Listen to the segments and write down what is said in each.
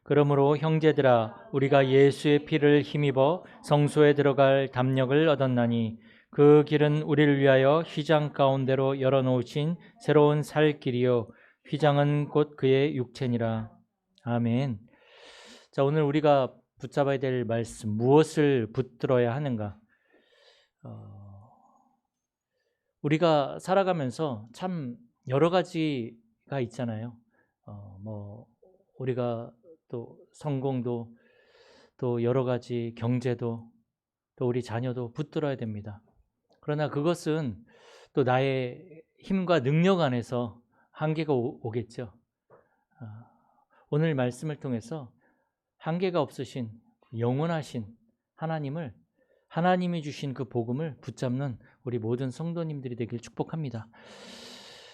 그러므로 형제들아 우리가 예수의 피를 힘입어 성소에 들어갈 담력을 얻었나니 그 길은 우리를 위하여 휘장 가운데로 열어놓으신 새로운 살 길이요 휘장은 곧 그의 육체니라. 아멘. 자, 오늘 우리가 붙잡아야 될 말씀, 무엇을 붙들어야 하는가? 우리가 살아가면서 참 여러 가지가 있잖아요. 우리가 또 성공도, 또 여러 가지 경제도, 또 우리 자녀도 붙들어야 됩니다. 그러나 그것은 또 나의 힘과 능력 안에서 한계가 오겠죠. 오늘 말씀을 통해서 한계가 없으신 영원하신 하나님을, 하나님이 주신 그 복음을 붙잡는 우리 모든 성도님들이 되길 축복합니다.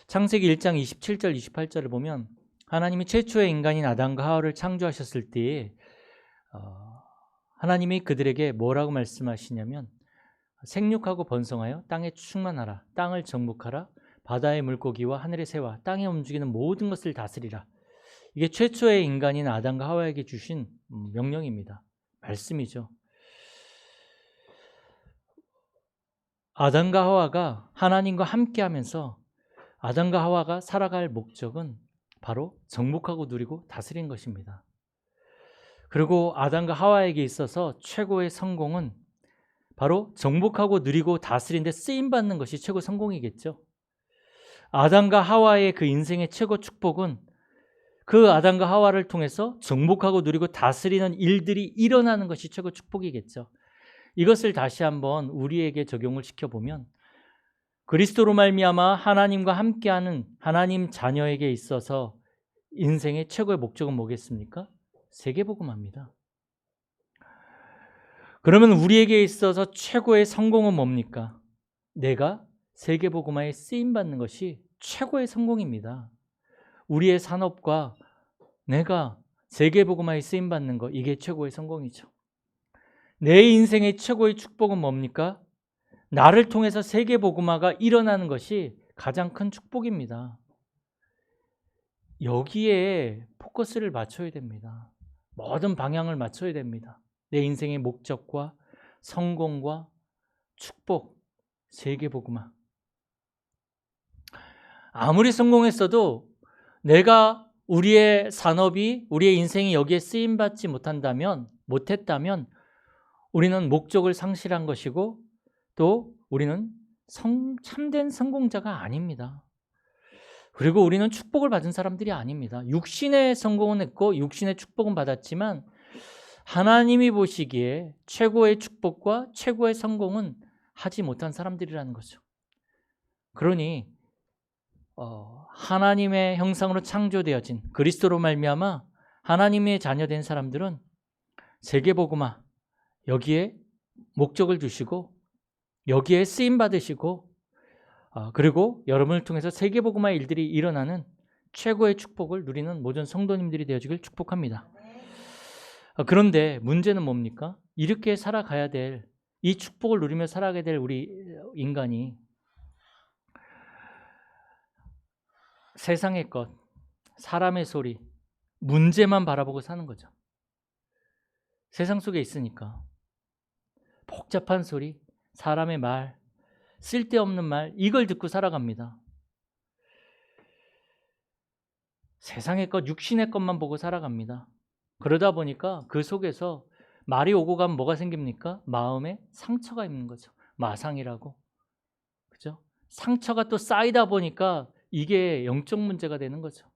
창세기 1장 27절 28절을 보면 하나님이 최초의 인간인 아담과 하와를 창조하셨을 때에 하나님이 그들에게 뭐라고 말씀하시냐면 생육하고 번성하여 땅에 충만하라, 땅을 정복하라, 바다의 물고기와 하늘의 새와 땅에 움직이는 모든 것을 다스리라. 이게 최초의 인간인 아담과 하와에게 주신 명령입니다. 말씀이죠. 아담과 하와가 하나님과 함께하면서 아담과 하와가 살아갈 목적은 바로 정복하고 누리고 다스리는 것입니다. 그리고 아담과 하와에게 있어서 최고의 성공은 바로 정복하고 누리고 다스리는 데 쓰임받는 것이 최고 성공이겠죠. 아담과 하와의 그 인생의 최고 축복은 그 아담과 하와를 통해서 정복하고 누리고 다스리는 일들이 일어나는 것이 최고 축복이겠죠. 이것을 다시 한번 우리에게 적용을 시켜보면 그리스도로 말미암아 하나님과 함께하는 하나님 자녀에게 있어서 인생의 최고의 목적은 뭐겠습니까? 세계복음화입니다. 그러면 우리에게 있어서 최고의 성공은 뭡니까? 내가 세계복음화에 쓰임받는 것이 최고의 성공입니다. 우리의 산업과 내가 세계복음화에 쓰임받는 것, 이게 최고의 성공이죠. 내 인생의 최고의 축복은 뭡니까? 나를 통해서 세계복음화가 일어나는 것이 가장 큰 축복입니다. 여기에 포커스를 맞춰야 됩니다. 모든 방향을 맞춰야 됩니다. 내 인생의 목적과 성공과 축복, 세계복음화. 아무리 성공했어도 내가 우리의 산업이, 우리의 인생이 여기에 쓰임받지 못했다면 우리는 목적을 상실한 것이고 또 우리는 참된 성공자가 아닙니다. 그리고 우리는 축복을 받은 사람들이 아닙니다. 육신의 성공은 했고 육신의 축복은 받았지만 하나님이 보시기에 최고의 축복과 최고의 성공은 하지 못한 사람들이라는 거죠. 그러니 하나님의 형상으로 창조되어진 그리스도로 말미암아 하나님의 자녀된 사람들은 세계복음화, 여기에 목적을 두시고 여기에 쓰임 받으시고 그리고 여러분을 통해서 세계복음화의 일들이 일어나는 최고의 축복을 누리는 모든 성도님들이 되어지길 축복합니다. 그런데 문제는 뭡니까? 이렇게 살아가야 될, 이 축복을 누리며 살아가야 될 우리 인간이 세상의 것, 사람의 소리, 문제만 바라보고 사는 거죠. 세상 속에 있으니까 복잡한 소리, 사람의 말, 쓸데없는 말, 이걸 듣고 살아갑니다. 세상의 것, 육신의 것만 보고 살아갑니다. 그러다 보니까 그 속에서 말이 오고 가면 뭐가 생깁니까? 마음에 상처가 있는 거죠. 마상이라고. 그죠? 상처가 또 쌓이다 보니까 이게 영적 문제가 되는 거죠.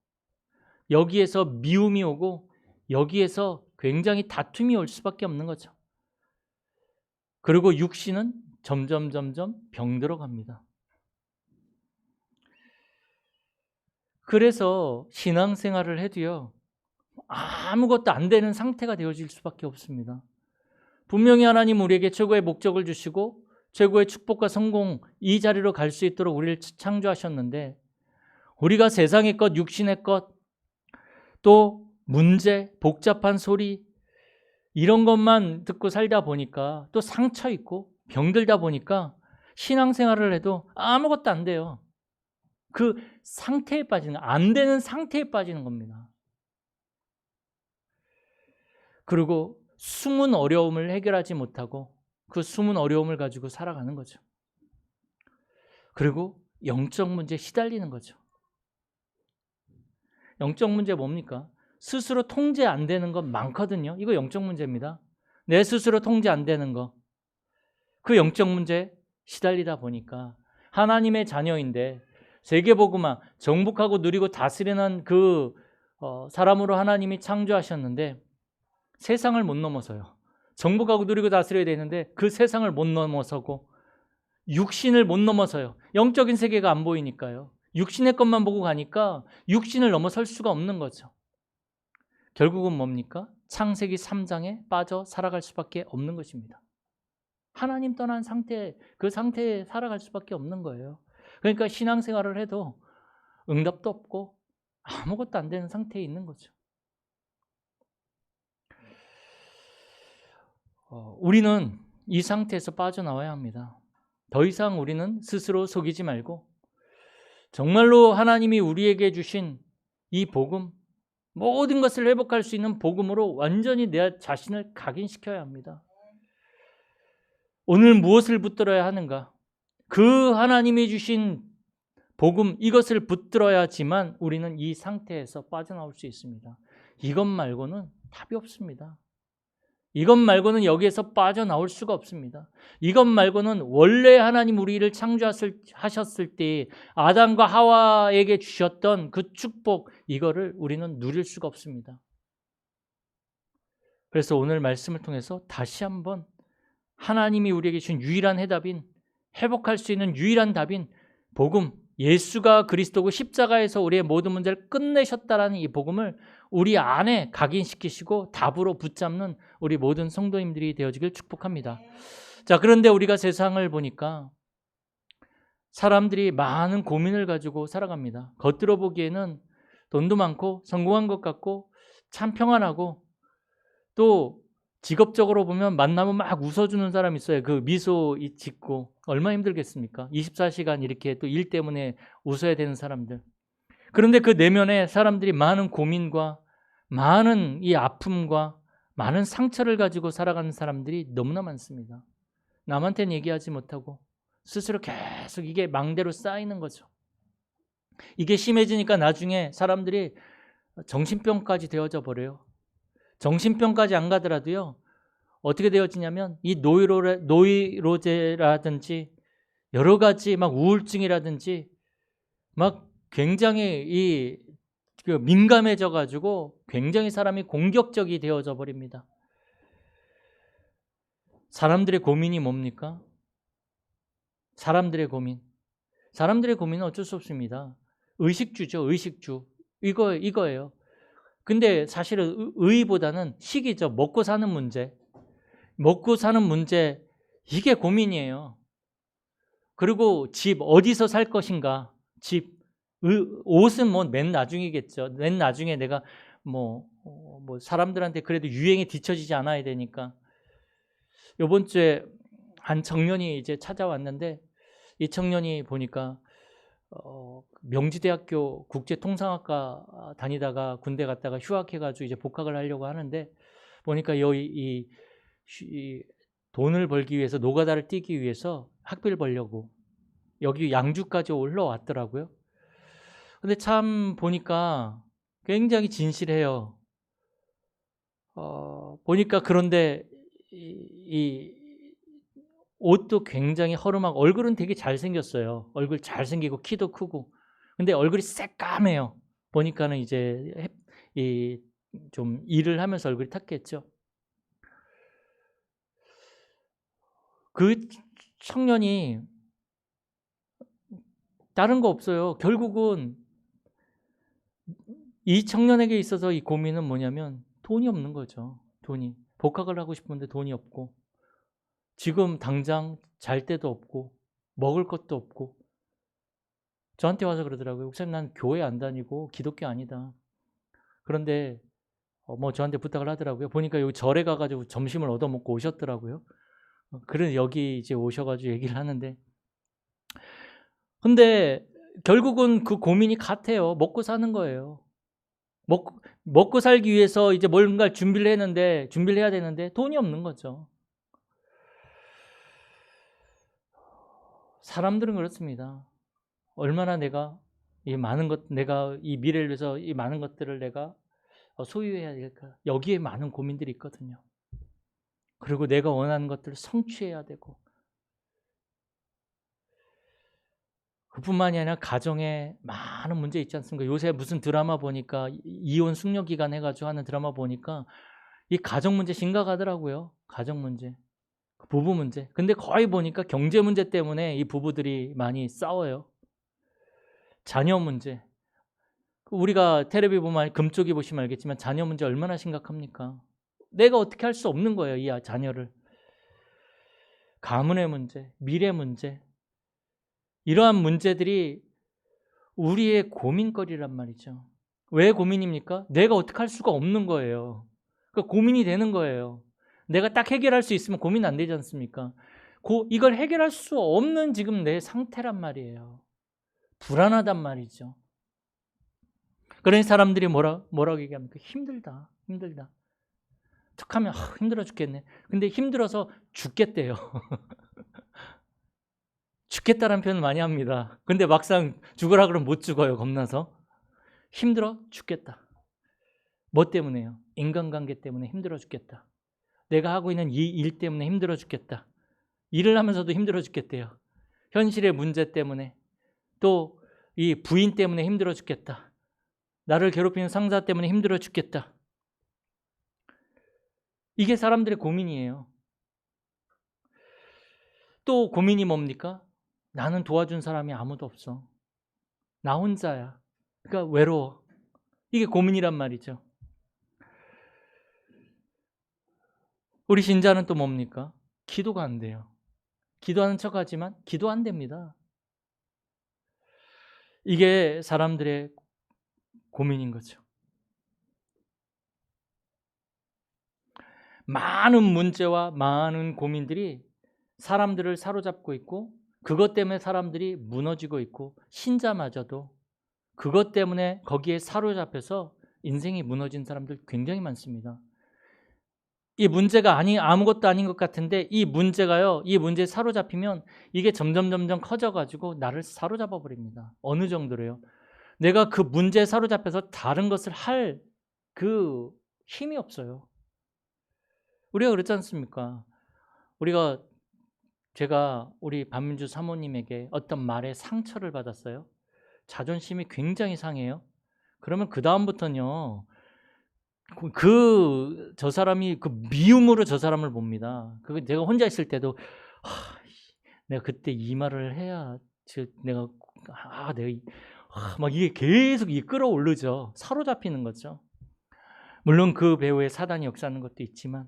여기에서 미움이 오고 여기에서 굉장히 다툼이 올 수밖에 없는 거죠. 그리고 육신은 점점 병들어 갑니다. 그래서 신앙생활을 해도요, 아무것도 안 되는 상태가 되어질 수밖에 없습니다. 분명히 하나님 우리에게 최고의 목적을 주시고 최고의 축복과 성공, 이 자리로 갈 수 있도록 우리를 창조하셨는데 우리가 세상의 것, 육신의 것, 또 문제, 복잡한 소리 이런 것만 듣고 살다 보니까 또 상처 있고 병들다 보니까 신앙생활을 해도 아무것도 안 돼요. 그 상태에 빠지는, 안 되는 상태에 빠지는 겁니다. 그리고 숨은 어려움을 해결하지 못하고 그 숨은 어려움을 가지고 살아가는 거죠. 그리고 영적 문제에 시달리는 거죠. 영적 문제 뭡니까? 스스로 통제 안 되는 건 많거든요. 이거 영적 문제입니다. 내 스스로 통제 안 되는 거. 그 영적 문제에 시달리다 보니까 하나님의 자녀인데 세계복음화, 정복하고 누리고 다스리는 그 사람으로 하나님이 창조하셨는데 세상을 못 넘어서요. 정복하고 누리고 다스려야 되는데 그 세상을 못 넘어서고 육신을 못 넘어서요. 영적인 세계가 안 보이니까요. 육신의 것만 보고 가니까 육신을 넘어설 수가 없는 거죠. 결국은 뭡니까? 창세기 3장에 빠져 살아갈 수밖에 없는 것입니다. 하나님 떠난 상태, 그 상태에 살아갈 수밖에 없는 거예요. 그러니까 신앙생활을 해도 응답도 없고 아무것도 안 되는 상태에 있는 거죠. 우리는 이 상태에서 빠져나와야 합니다. 더 이상 우리는 스스로 속이지 말고 정말로 하나님이 우리에게 주신 이 복음, 모든 것을 회복할 수 있는 복음으로 완전히 내 자신을 각인시켜야 합니다. 오늘 무엇을 붙들어야 하는가? 그 하나님이 주신 복음, 이것을 붙들어야지만 우리는 이 상태에서 빠져나올 수 있습니다. 이것 말고는 답이 없습니다. 이것 말고는 여기에서 빠져나올 수가 없습니다. 이것 말고는 원래 하나님 우리를 창조하셨을 때 아담과 하와에게 주셨던 그 축복, 이거를 우리는 누릴 수가 없습니다. 그래서 오늘 말씀을 통해서 다시 한번 하나님이 우리에게 주신 유일한 해답인, 회복할 수 있는 유일한 답인 복음, 예수가 그리스도고 십자가에서 우리의 모든 문제를 끝내셨다라는 이 복음을 우리 안에 각인시키시고 답으로 붙잡는 우리 모든 성도님들이 되어지길 축복합니다. 자, 그런데 우리가 세상을 보니까 사람들이 많은 고민을 가지고 살아갑니다. 겉으로 보기에는 돈도 많고 성공한 것 같고 참 평안하고, 또 직업적으로 보면 만나면 막 웃어주는 사람 있어요. 그 미소 짓고 얼마나 힘들겠습니까? 24시간 이렇게 또 일 때문에 웃어야 되는 사람들. 그런데 그 내면에 사람들이 많은 고민과 많은 이 아픔과 많은 상처를 가지고 살아가는 사람들이 너무나 많습니다. 남한테는 얘기하지 못하고 스스로 계속 이게 망대로 쌓이는 거죠. 이게 심해지니까 나중에 사람들이 정신병까지 되어져 버려요. 정신병까지 안 가더라도요, 어떻게 되어지냐면 이 노이로제라든지 여러 가지 막 우울증이라든지 막 굉장히 민감해져 가지고 굉장히 사람이 공격적이 되어져 버립니다. 사람들의 고민이 뭡니까? 사람들의 고민은 어쩔 수 없습니다. 의식주죠. 의식주. 이거예요. 근데 사실은 의보다는 식이죠. 먹고 사는 문제, 이게 고민이에요. 그리고 집, 어디서 살 것인가, 집, 옷은 뭐 맨 나중이겠죠. 맨 나중에 내가 뭐 사람들한테 그래도 유행에 뒤처지지 않아야 되니까. 이번 주에 한 청년이 이제 찾아왔는데, 이 청년이 보니까 명지대학교 국제통상학과 다니다가 군대 갔다가 휴학해가지고 이제 복학을 하려고 하는데, 보니까 이 돈을 벌기 위해서, 노가다를 뛰기 위해서 학비를 벌려고 여기 양주까지 올라왔더라고요. 근데 참 보니까 굉장히 진실해요. 보니까 그런데 이 옷도 굉장히 허름하고 얼굴은 되게 잘생겼어요. 얼굴 잘생기고 키도 크고. 근데 얼굴이 새까매요. 보니까는 이제 좀 일을 하면서 얼굴이 탔겠죠. 그 청년이 다른 거 없어요. 결국은 이 청년에게 있어서 이 고민은 뭐냐면 돈이 없는 거죠. 돈이. 복학을 하고 싶은데 돈이 없고, 지금 당장 잘 데도 없고 먹을 것도 없고. 저한테 와서 그러더라고요. 목사님, 난 교회 안 다니고 기독교 아니다. 그런데 뭐 저한테 부탁을 하더라고요. 보니까 여기 절에 가가지고 점심을 얻어먹고 오셨더라고요. 그래서 여기 이제 오셔가지고 얘기를 하는데, 근데 결국은 그 고민이 같아요. 먹고 사는 거예요. 먹고 살기 위해서 이제 뭔가 준비를 해야 되는데 돈이 없는 거죠. 사람들은 그렇습니다. 얼마나 내가 이 미래를 위해서 이 많은 것들을 내가 소유해야 될까? 여기에 많은 고민들이 있거든요. 그리고 내가 원하는 것들을 성취해야 되고, 그뿐만이 아니라 가정에 많은 문제 있지 않습니까? 요새 무슨 드라마 보니까 이혼 숙려 기간 해가지고 하는 드라마 보니까 이 가정 문제 심각하더라고요. 가정 문제, 부부 문제. 근데 거의 보니까 경제 문제 때문에 이 부부들이 많이 싸워요. 자녀 문제. 우리가 텔레비 보면 금쪽이 보시면 알겠지만 자녀 문제 얼마나 심각합니까? 내가 어떻게 할 수 없는 거예요, 이 자녀를. 가문의 문제, 미래 문제. 이러한 문제들이 우리의 고민거리란 말이죠. 왜 고민입니까? 내가 어떻게 할 수가 없는 거예요. 그러니까 고민이 되는 거예요. 내가 딱 해결할 수 있으면 고민 안 되지 않습니까? 이걸 해결할 수 없는 지금 내 상태란 말이에요. 불안하단 말이죠. 그러니 사람들이 뭐라고 얘기합니까? 힘들다. 툭하면 힘들어 죽겠네. 근데 힘들어서 죽겠대요. 죽겠다라는 표현을 많이 합니다. 근데 막상 죽으라 그러면 못 죽어요. 겁나서. 힘들어 죽겠다. 뭐 때문에요? 인간관계 때문에 힘들어 죽겠다. 내가 하고 있는 이 일 때문에 힘들어 죽겠다. 일을 하면서도 힘들어 죽겠대요. 현실의 문제 때문에, 또 이 부인 때문에 힘들어 죽겠다. 나를 괴롭히는 상사 때문에 힘들어 죽겠다. 이게 사람들의 고민이에요. 또 고민이 뭡니까? 나는 도와준 사람이 아무도 없어. 나 혼자야. 그러니까 외로워. 이게 고민이란 말이죠. 우리 신자는 또 뭡니까? 기도가 안 돼요. 기도하는 척하지만 기도 안 됩니다. 이게 사람들의 고민인 거죠. 많은 문제와 많은 고민들이 사람들을 사로잡고 있고, 그것 때문에 사람들이 무너지고 있고, 신자마저도 그것 때문에 거기에 사로잡혀서 인생이 무너진 사람들 굉장히 많습니다. 이 문제가 아무것도 아닌 것 같은데 이 문제에 사로잡히면 이게 점점 커져가지고 나를 사로잡아 버립니다. 어느 정도로요? 내가 그 문제에 사로잡혀서 다른 것을 할 그 힘이 없어요. 우리가 그렇지 않습니까? 제가 우리 반민주 사모님에게 어떤 말에 상처를 받았어요. 자존심이 굉장히 상해요. 그러면 그 다음부터는요, 저 사람이 그 미움으로 저 사람을 봅니다. 내가 혼자 있을 때도 내가 그때 이 말을 해야 내가 막 이게 계속 끌어오르죠. 사로잡히는 거죠. 물론 그 배후에 사단이 역사하는 것도 있지만,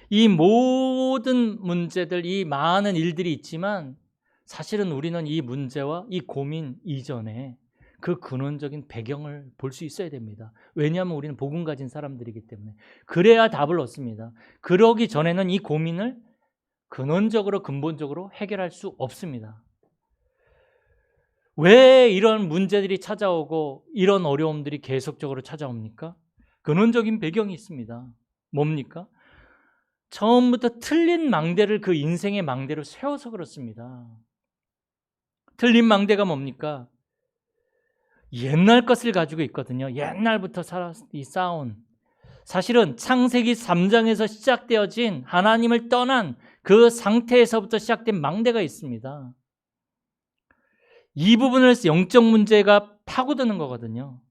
이 모든 문제들, 이 많은 일들이 있지만 사실은 우리는 이 문제와 이 고민 이전에 그 근원적인 배경을 볼 수 있어야 됩니다. 왜냐하면 우리는 복음 가진 사람들이기 때문에. 그래야 답을 얻습니다. 그러기 전에는 이 고민을 근본적으로 해결할 수 없습니다. 왜 이런 문제들이 찾아오고 이런 어려움들이 계속적으로 찾아옵니까? 근원적인 배경이 있습니다. 뭡니까? 처음부터 틀린 망대를 그 인생의 망대로 세워서 그렇습니다. 틀린 망대가 뭡니까? 옛날 것을 가지고 있거든요. 옛날부터 쌓아온. 사실은 창세기 3장에서 시작되어진 하나님을 떠난 그 상태에서부터 시작된 망대가 있습니다. 이 부분을 영적 문제가 파고드는 거거든요.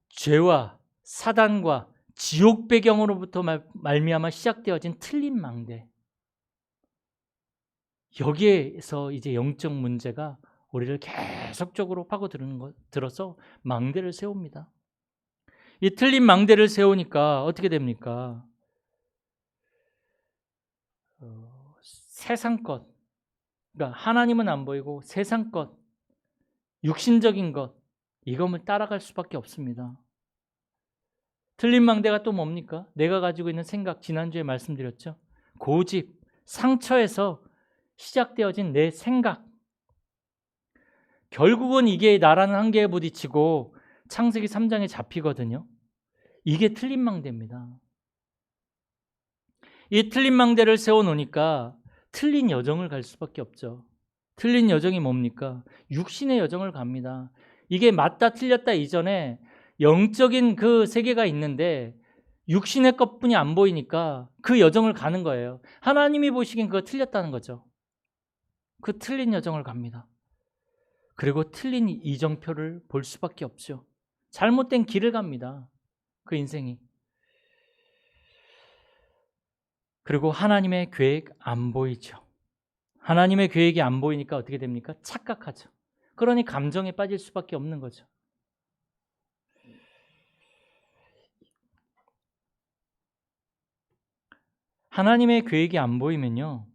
죄와 사단과 지옥 배경으로부터 말미암아 시작되어진 틀린 망대. 여기에서 이제 영적 문제가 우리를 계속적으로 파고들어서 망대를 세웁니다. 이 틀린 망대를 세우니까 어떻게 됩니까? 세상 것, 그러니까 하나님은 안 보이고 세상 것, 육신적인 것, 이것을 따라갈 수밖에 없습니다. 틀린 망대가 또 뭡니까? 내가 가지고 있는 생각, 지난주에 말씀드렸죠. 고집, 상처에서 시작되어진 내 생각, 결국은 이게 나라는 한계에 부딪히고 창세기 3장에 잡히거든요. 이게 틀린 망대입니다. 이 틀린 망대를 세워놓으니까 틀린 여정을 갈 수밖에 없죠. 틀린 여정이 뭡니까? 육신의 여정을 갑니다. 이게 맞다 틀렸다 이전에 영적인 그 세계가 있는데 육신의 것뿐이 안 보이니까 그 여정을 가는 거예요. 하나님이 보시기엔 그거 틀렸다는 거죠. 그 틀린 여정을 갑니다. 그리고 틀린 이정표를 볼 수밖에 없죠. 잘못된 길을 갑니다. 그 인생이. 그리고 하나님의 계획 안 보이죠. 하나님의 계획이 안 보이니까 어떻게 됩니까? 착각하죠. 그러니 감정에 빠질 수밖에 없는 거죠. 하나님의 계획이 안 보이면요,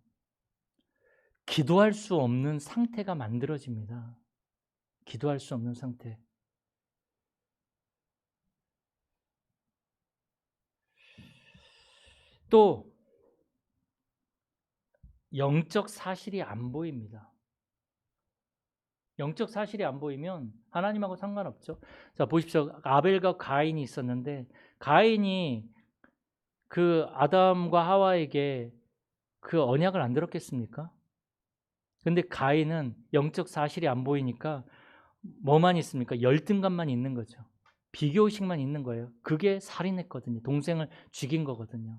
기도할 수 없는 상태가 만들어집니다. 기도할 수 없는 상태. 또 영적 사실이 안 보입니다. 영적 사실이 안 보이면 하나님하고 상관없죠. 자, 보십시오. 아벨과 가인이 있었는데 가인이 그 아담과 하와에게 그 언약을 안 들었겠습니까? 근데 가인은 영적 사실이 안 보이니까 뭐만 있습니까? 열등감만 있는 거죠. 비교의식만 있는 거예요. 그게 살인했거든요. 동생을 죽인 거거든요.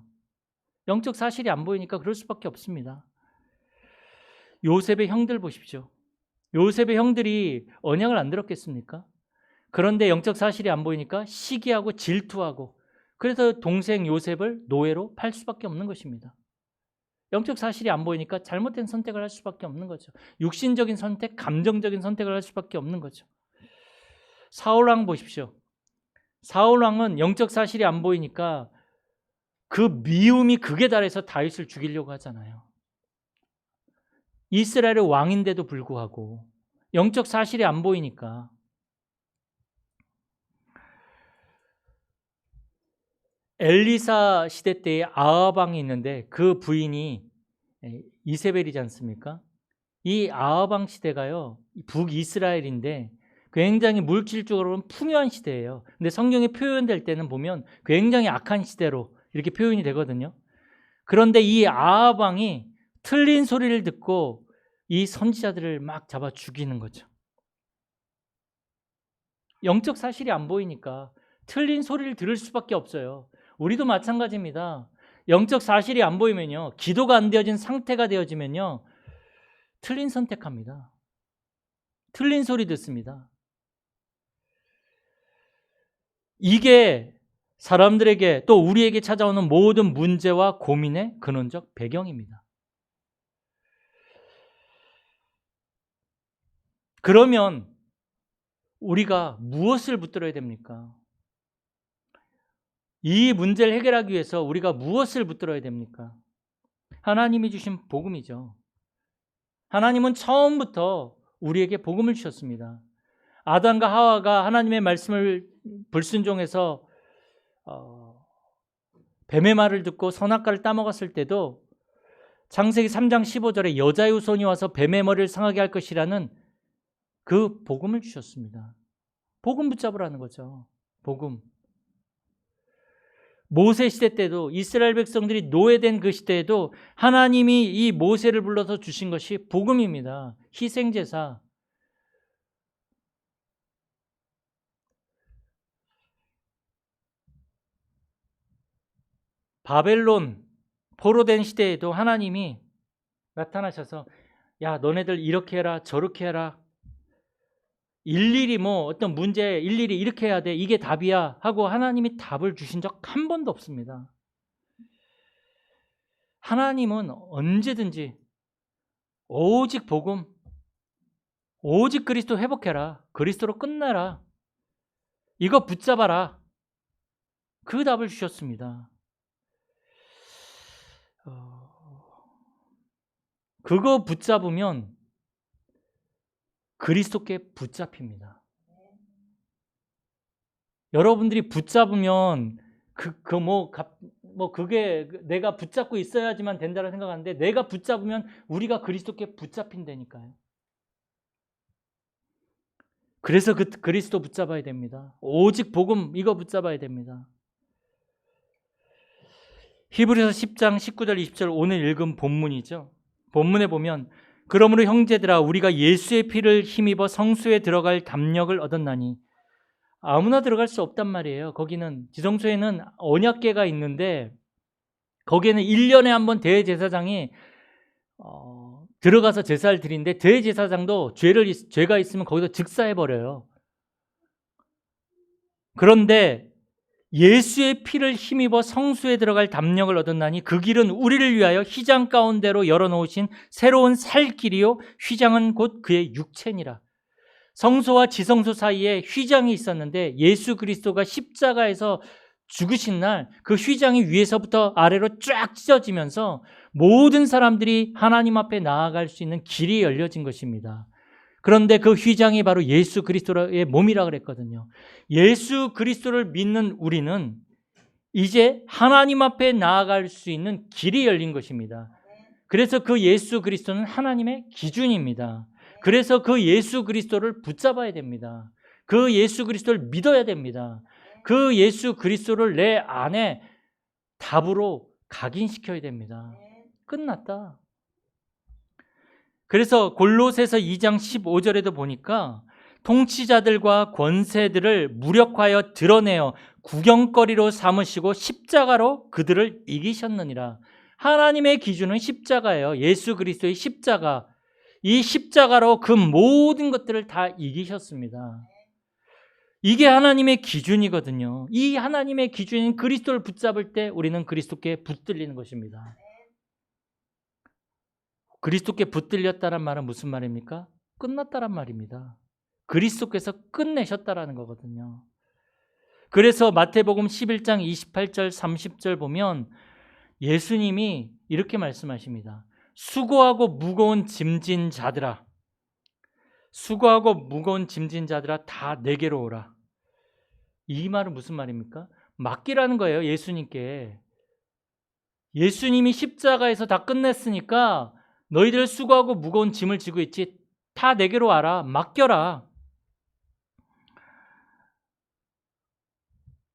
영적 사실이 안 보이니까 그럴 수밖에 없습니다. 요셉의 형들 보십시오. 요셉의 형들이 언약을 안 들었겠습니까? 그런데 영적 사실이 안 보이니까 시기하고 질투하고, 그래서 동생 요셉을 노예로 팔 수밖에 없는 것입니다. 영적 사실이 안 보이니까 잘못된 선택을 할 수밖에 없는 거죠. 육신적인 선택, 감정적인 선택을 할 수밖에 없는 거죠. 사울왕 보십시오. 사울왕은 영적 사실이 안 보이니까 그 미움이 극에 달해서 다윗을 죽이려고 하잖아요. 이스라엘의 왕인데도 불구하고 영적 사실이 안 보이니까. 엘리사 시대 때에 아합 왕이 있는데 그 부인이 이세벨이지 않습니까? 이 아합 왕 시대가요, 북이스라엘인데 굉장히 물질적으로는 풍요한 시대예요. 근데 성경에 표현될 때는 보면 굉장히 악한 시대로 이렇게 표현이 되거든요. 그런데 이 아합 왕이 틀린 소리를 듣고 이 선지자들을 막 잡아 죽이는 거죠. 영적 사실이 안 보이니까 틀린 소리를 들을 수밖에 없어요. 우리도 마찬가지입니다. 영적 사실이 안 보이면요, 기도가 안 되어진 상태가 되어지면요, 틀린 선택합니다. 틀린 소리 듣습니다. 이게 사람들에게 또 우리에게 찾아오는 모든 문제와 고민의 근원적 배경입니다. 그러면 우리가 무엇을 붙들어야 됩니까? 이 문제를 해결하기 위해서 우리가 무엇을 붙들어야 됩니까? 하나님이 주신 복음이죠. 하나님은 처음부터 우리에게 복음을 주셨습니다. 아담과 하와가 하나님의 말씀을 불순종해서 뱀의 말을 듣고 선악과를 따먹었을 때도 창세기 3장 15절에 여자의 후손이 와서 뱀의 머리를 상하게 할 것이라는 그 복음을 주셨습니다. 복음 붙잡으라는 거죠. 복음. 모세 시대 때도, 이스라엘 백성들이 노예된 그 시대에도 하나님이 이 모세를 불러서 주신 것이 복음입니다. 희생제사. 바벨론 포로된 시대에도 하나님이 나타나셔서 야, 너네들 이렇게 해라 저렇게 해라, 일일이 뭐 어떤 문제에 일일이 이렇게 해야 돼, 이게 답이야 하고 하나님이 답을 주신 적 한 번도 없습니다. 하나님은 언제든지 오직 복음, 오직 그리스도 회복해라, 그리스도로 끝내라, 이거 붙잡아라, 그 답을 주셨습니다. 그거 붙잡으면 그리스도께 붙잡힙니다. 여러분들이 붙잡으면 그게 내가 붙잡고 있어야지만 된다고 생각하는데, 내가 붙잡으면 우리가 그리스도께 붙잡힌다니까요. 그래서 그 그리스도 붙잡아야 됩니다. 오직 복음 이거 붙잡아야 됩니다. 히브리서 10장 19절 20절 오늘 읽은 본문이죠. 본문에 보면 그러므로 형제들아 우리가 예수의 피를 힘입어 성소에 들어갈 담력을 얻었나니, 아무나 들어갈 수 없단 말이에요. 거기는 지성소에는 언약궤가 있는데 거기에는 1년에 한 번 대제사장이 들어가서 제사를 드리는데 대제사장도 죄가 있으면 거기서 즉사해버려요. 그런데 예수의 피를 힘입어 성소에 들어갈 담력을 얻었나니 그 길은 우리를 위하여 휘장 가운데로 열어놓으신 새로운 살 길이요 휘장은 곧 그의 육체니라. 성소와 지성소 사이에 휘장이 있었는데 예수 그리스도가 십자가에서 죽으신 날 그 휘장이 위에서부터 아래로 쫙 찢어지면서 모든 사람들이 하나님 앞에 나아갈 수 있는 길이 열려진 것입니다. 그런데 그 휘장이 바로 예수 그리스도의 몸이라 그랬거든요. 예수 그리스도를 믿는 우리는 이제 하나님 앞에 나아갈 수 있는 길이 열린 것입니다. 그래서 그 예수 그리스도는 하나님의 기준입니다. 그래서 그 예수 그리스도를 붙잡아야 됩니다. 그 예수 그리스도를 믿어야 됩니다. 그 예수 그리스도를 내 안에 답으로 각인시켜야 됩니다. 끝났다. 그래서 골로새서 2장 15절에도 보니까 통치자들과 권세들을 무력하여 드러내어 구경거리로 삼으시고 십자가로 그들을 이기셨느니라. 하나님의 기준은 십자가예요. 예수 그리스도의 십자가. 이 십자가로 그 모든 것들을 다 이기셨습니다. 이게 하나님의 기준이거든요. 이 하나님의 기준인 그리스도를 붙잡을 때 우리는 그리스도께 붙들리는 것입니다. 그리스도께 붙들렸다는 말은 무슨 말입니까? 끝났다란 말입니다. 그리스도께서 끝내셨다라는 거거든요. 그래서 마태복음 11장 28절 30절 보면 예수님이 이렇게 말씀하십니다. 수고하고 무거운 짐진 자들아, 수고하고 무거운 짐진 자들아 다 내게로 오라. 이 말은 무슨 말입니까? 맡기라는 거예요. 예수님께. 예수님이 십자가에서 다 끝냈으니까 너희들 수고하고 무거운 짐을 지고 있지, 다 내게로 와라. 맡겨라.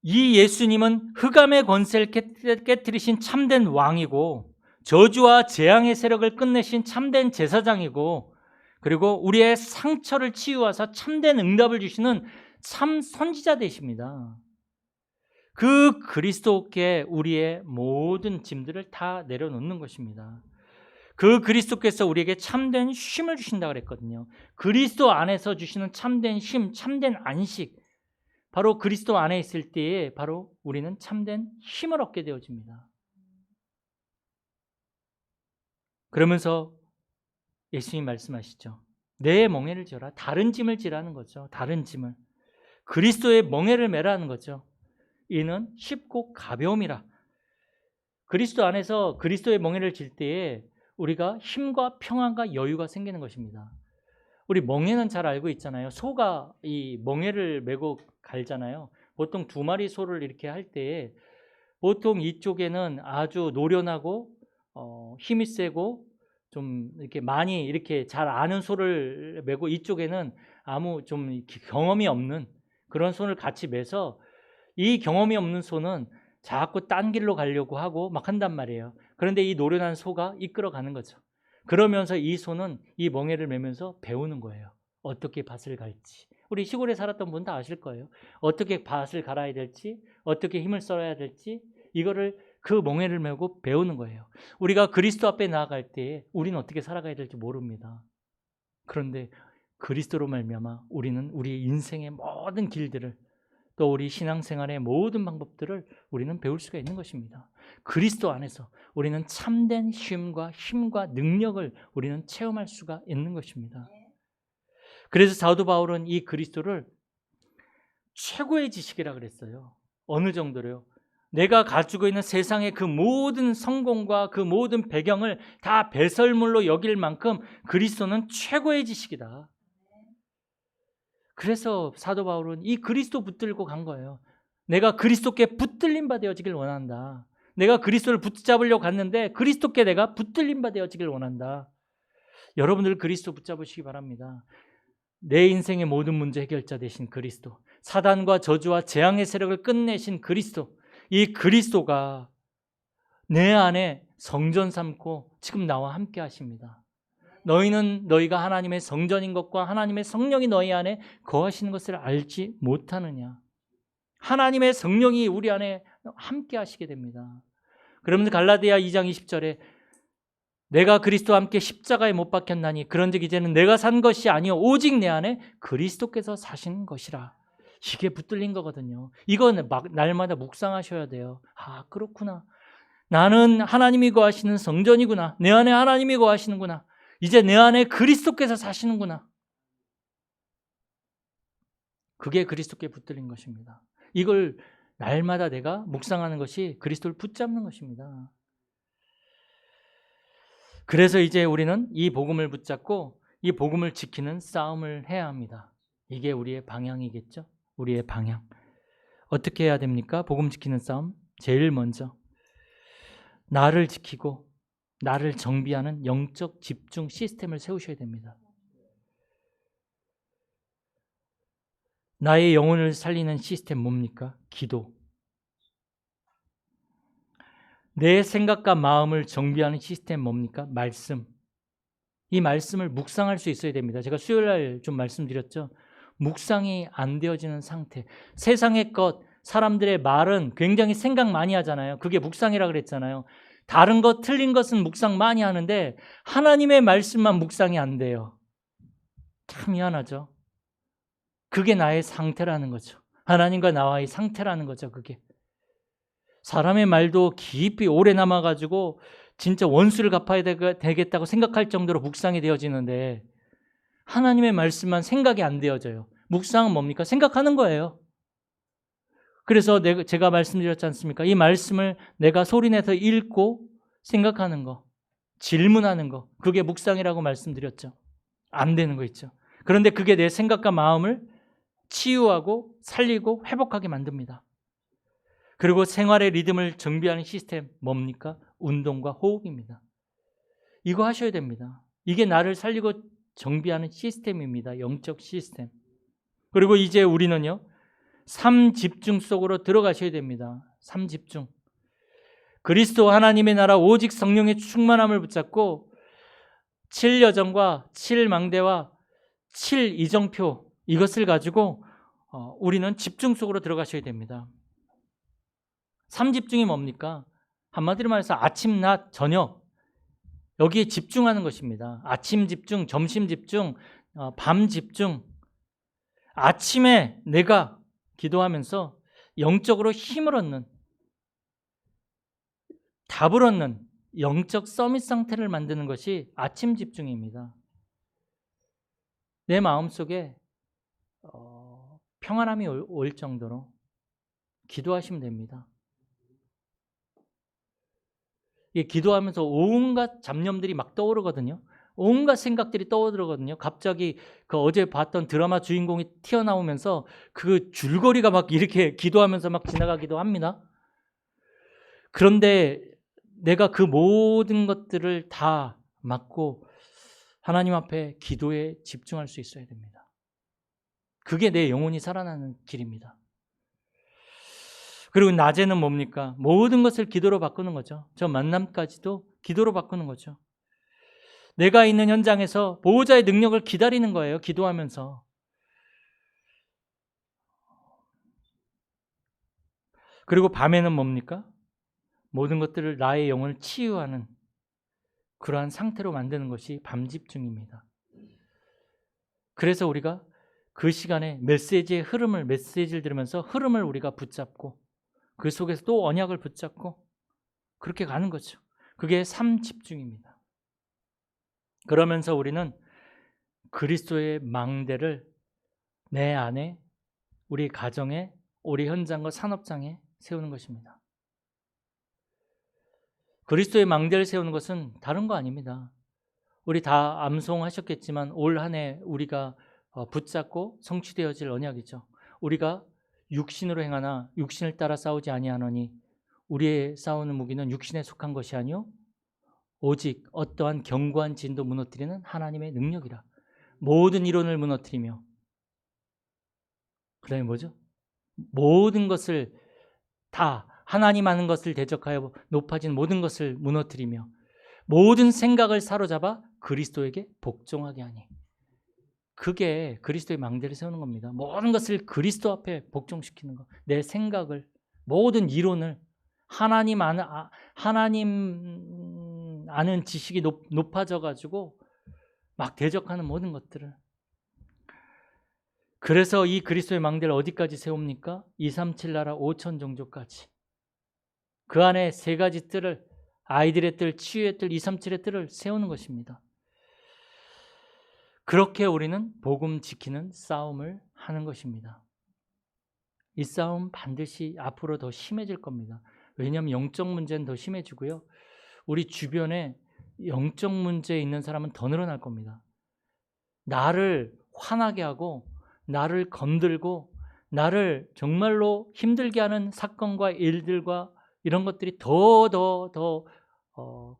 이 예수님은 흑암의 권세를 깨뜨리신 참된 왕이고 저주와 재앙의 세력을 끝내신 참된 제사장이고, 그리고 우리의 상처를 치유하사 참된 응답을 주시는 참 선지자 되십니다. 그 그리스도께 우리의 모든 짐들을 다 내려놓는 것입니다. 그 그리스도께서 우리에게 참된 쉼을 주신다고 그랬거든요. 그리스도 안에서 주시는 참된 쉼, 참된 안식, 바로 그리스도 안에 있을 때에 바로 우리는 참된 힘을 얻게 되어집니다. 그러면서 예수님 말씀하시죠. 내 멍에를 지어라. 다른 짐을 지라는 거죠. 다른 짐을. 그리스도의 멍에를 매라는 거죠. 이는 쉽고 가벼움이라. 그리스도 안에서 그리스도의 멍에를 질 때에 우리가 힘과 평안과 여유가 생기는 것입니다. 우리 멍에는 잘 알고 있잖아요. 소가 이 멍에를 메고 갈잖아요. 보통 2마리 소를 이렇게 할 때에 보통 이쪽에는 아주 노련하고 힘이 세고 좀 이렇게 많이 이렇게 잘 아는 소를 메고, 이쪽에는 아무 좀 경험이 없는 그런 소를 같이 매서 이 경험이 없는 소는 자꾸 딴 길로 가려고 하고 막 한단 말이에요. 그런데 이 노련한 소가 이끌어가는 거죠. 그러면서 이 소는 이 멍에를 매면서 배우는 거예요. 어떻게 밭을 갈지. 우리 시골에 살았던 분 다 아실 거예요. 어떻게 밭을 갈아야 될지, 어떻게 힘을 써야 될지, 이거를 그 멍에를 메고 배우는 거예요. 우리가 그리스도 앞에 나아갈 때 우리는 어떻게 살아가야 될지 모릅니다. 그런데 그리스도로 말미암아 우리는 우리 인생의 모든 길들을, 또 우리 신앙생활의 모든 방법들을 우리는 배울 수가 있는 것입니다. 그리스도 안에서 우리는 참된 쉼과 힘과 능력을 우리는 체험할 수가 있는 것입니다. 그래서 사도 바울은 이 그리스도를 최고의 지식이라 그랬어요. 어느 정도로요? 내가 가지고 있는 세상의 그 모든 성공과 그 모든 배경을 다 배설물로 여길 만큼 그리스도는 최고의 지식이다. 그래서 사도 바울은 이 그리스도 붙들고 간 거예요. 내가 그리스도께 붙들림 바 되어지길 원한다. 내가 그리스도를 붙잡으려고 갔는데 그리스도께 내가 붙들림 바 되어지길 원한다. 여러분들 그리스도 붙잡으시기 바랍니다. 내 인생의 모든 문제 해결자 되신 그리스도, 사단과 저주와 재앙의 세력을 끝내신 그리스도, 이 그리스도가 내 안에 성전 삼고 지금 나와 함께 하십니다. 너희는 너희가 하나님의 성전인 것과 하나님의 성령이 너희 안에 거하시는 것을 알지 못하느냐. 하나님의 성령이 우리 안에 함께 하시게 됩니다. 그러면서 갈라디아 2장 20절에 내가 그리스도와 함께 십자가에 못 박혔나니 그런즉 이제는 내가 산 것이 아니요 오직 내 안에 그리스도께서 사시는 것이라. 이게 붙들린 거거든요. 이건 날마다 묵상하셔야 돼요. 아, 그렇구나. 나는 하나님이 거하시는 성전이구나. 내 안에 하나님이 거하시는구나. 이제 내 안에 그리스도께서 사시는구나. 그게 그리스도께 붙들린 것입니다. 이걸 날마다 내가 묵상하는 것이 그리스도를 붙잡는 것입니다. 그래서 이제 우리는 이 복음을 붙잡고 이 복음을 지키는 싸움을 해야 합니다. 이게 우리의 방향이겠죠? 우리의 방향. 어떻게 해야 됩니까? 복음 지키는 싸움. 제일 먼저 나를 지키고 나를 정비하는 영적 집중 시스템을 세우셔야 됩니다. 나의 영혼을 살리는 시스템 뭡니까? 기도. 내 생각과 마음을 정비하는 시스템 뭡니까? 말씀. 이 말씀을 묵상할 수 있어야 됩니다. 제가 수요일날 좀 말씀드렸죠. 묵상이 안 되어지는 상태. 세상의 것, 사람들의 말은 굉장히 생각 많이 하잖아요. 그게 묵상이라 그랬잖아요. 다른 것, 틀린 것은 묵상 많이 하는데 하나님의 말씀만 묵상이 안 돼요. 참 미안하죠. 그게 나의 상태라는 거죠. 하나님과 나와의 상태라는 거죠. 그게. 사람의 말도 깊이 오래 남아가지고 진짜 원수를 갚아야 되겠다고 생각할 정도로 묵상이 되어지는데 하나님의 말씀만 생각이 안 되어져요. 묵상은 뭡니까? 생각하는 거예요. 그래서 제가 말씀드렸지 않습니까? 이 말씀을 내가 소리내서 읽고 생각하는 거, 질문하는 거, 그게 묵상이라고 말씀드렸죠. 안 되는 거 있죠. 그런데 그게 내 생각과 마음을 치유하고 살리고 회복하게 만듭니다. 그리고 생활의 리듬을 정비하는 시스템 뭡니까? 운동과 호흡입니다. 이거 하셔야 됩니다. 이게 나를 살리고 정비하는 시스템입니다. 영적 시스템. 그리고 이제 우리는요, 삶 집중 속으로 들어가셔야 됩니다. 삶 집중. 그리스도 하나님의 나라 오직 성령의 충만함을 붙잡고 7여정과 7망대와 7이정표 이것을 가지고 우리는 집중 속으로 들어가셔야 됩니다. 삶 집중이 뭡니까? 한마디로 말해서 아침, 낮, 저녁 여기에 집중하는 것입니다. 아침 집중, 점심 집중, 밤 집중. 아침에 내가 기도하면서 영적으로 힘을 얻는, 답을 얻는 영적 서밋 상태를 만드는 것이 아침 집중입니다. 내 마음속에 평안함이 올 정도로 기도하시면 됩니다. 이게 기도하면서 온갖 잡념들이 막 떠오르거든요. 온갖 생각들이 떠오르거든요. 갑자기 그 어제 봤던 드라마 주인공이 튀어나오면서 그 줄거리가 막 이렇게 기도하면서 막 지나가기도 합니다. 그런데 내가 그 모든 것들을 다 막고 하나님 앞에 기도에 집중할 수 있어야 됩니다. 그게 내 영혼이 살아나는 길입니다. 그리고 낮에는 뭡니까? 모든 것을 기도로 바꾸는 거죠. 저 만남까지도 기도로 바꾸는 거죠. 내가 있는 현장에서 보호자의 능력을 기다리는 거예요. 기도하면서. 그리고 밤에는 뭡니까? 모든 것들을 나의 영혼을 치유하는 그러한 상태로 만드는 것이 밤 집중입니다. 그래서 우리가 그 시간에 메시지를 들으면서 흐름을 우리가 붙잡고 그 속에서 또 언약을 붙잡고 그렇게 가는 거죠. 그게 삶 집중입니다. 그러면서 우리는 그리스도의 망대를 내 안에, 우리 가정에, 우리 현장과 산업장에 세우는 것입니다. 그리스도의 망대를 세우는 것은 다른 거 아닙니다. 우리 다 암송하셨겠지만 올 한 해 우리가 붙잡고 성취되어질 언약이죠. 우리가 육신으로 행하나 육신을 따라 싸우지 아니하노니 우리의 싸우는 무기는 육신에 속한 것이 아니요 오직 어떠한 견고한 진도 무너뜨리는 하나님의 능력이라. 모든 이론을 무너뜨리며, 그다음에 뭐죠? 모든 것을 다 하나님 아는 것을 대적하여 높아진 모든 것을 무너뜨리며 모든 생각을 사로잡아 그리스도에게 복종하게 하니. 그게 그리스도의 망대를 세우는 겁니다. 모든 것을 그리스도 앞에 복종시키는 것. 내 생각을, 모든 이론을 하나님 아는 지식이 높아져 가지고 막 대적하는 모든 것들을. 그래서 이 그리스도의 망대를 어디까지 세웁니까? 237 나라 5천 종족까지. 그 안에 세 가지 뜰을, 아이들의 뜰, 치유의 뜰, 237의 뜰을 세우는 것입니다. 그렇게 우리는 복음 지키는 싸움을 하는 것입니다. 이 싸움 반드시 앞으로 더 심해질 겁니다. 왜냐하면 영적 문제는 더 심해지고요. 우리 주변에 영적 문제에 있는 사람은 더 늘어날 겁니다. 나를 화나게 하고 나를 건들고 나를 정말로 힘들게 하는 사건과 일들과 이런 것들이 더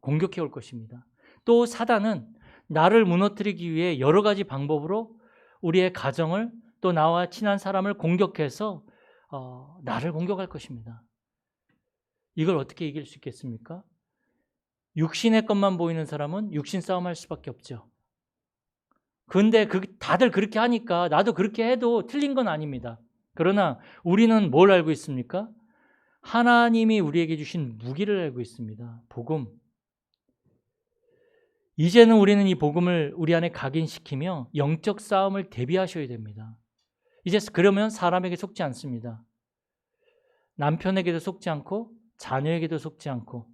공격해 올 것입니다. 또 사단은 나를 무너뜨리기 위해 여러 가지 방법으로 우리의 가정을, 또 나와 친한 사람을 공격해서 나를 공격할 것입니다. 이걸 어떻게 이길 수 있겠습니까? 육신의 것만 보이는 사람은 육신 싸움할 수밖에 없죠. 그런데 다들 그렇게 하니까 나도 그렇게 해도 틀린 건 아닙니다. 그러나 우리는 뭘 알고 있습니까? 하나님이 우리에게 주신 무기를 알고 있습니다. 복음. 이제는 우리는 이 복음을 우리 안에 각인시키며 영적 싸움을 대비하셔야 됩니다. 이제 그러면 사람에게 속지 않습니다. 남편에게도 속지 않고 자녀에게도 속지 않고,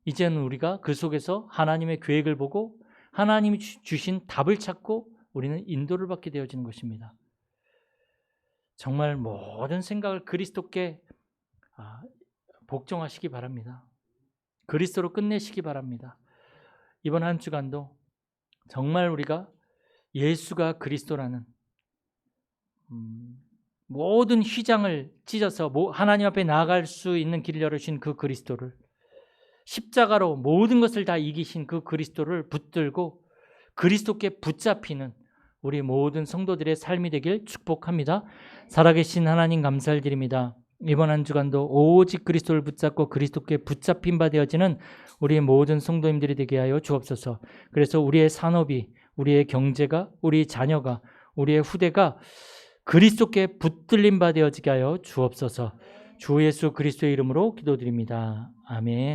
이제는 우리가 그 속에서 하나님의 계획을 보고 하나님이 주신 답을 찾고 우리는 인도를 받게 되어지는 것입니다. 정말 모든 생각을 그리스도께 복종하시기 바랍니다. 그리스도로 끝내시기 바랍니다. 이번 한 주간도 정말 우리가 예수가 그리스도라는 모든 휘장을 찢어서 하나님 앞에 나아갈 수 있는 길을 열어주신 그 그리스도를, 십자가로 모든 것을 다 이기신 그 그리스도를 붙들고 그리스도께 붙잡히는 우리 모든 성도들의 삶이 되길 축복합니다. 살아계신 하나님 감사를 드립니다. 이번 한 주간도 오직 그리스도를 붙잡고 그리스도께 붙잡힌 바 되어지는 우리 모든 성도님들이 되게 하여 주옵소서. 그래서 우리의 산업이, 우리의 경제가, 우리 자녀가, 우리의 후대가 그리스도께 붙들린 바 되어지게 하여 주옵소서. 주 예수 그리스도의 이름으로 기도드립니다. 아멘.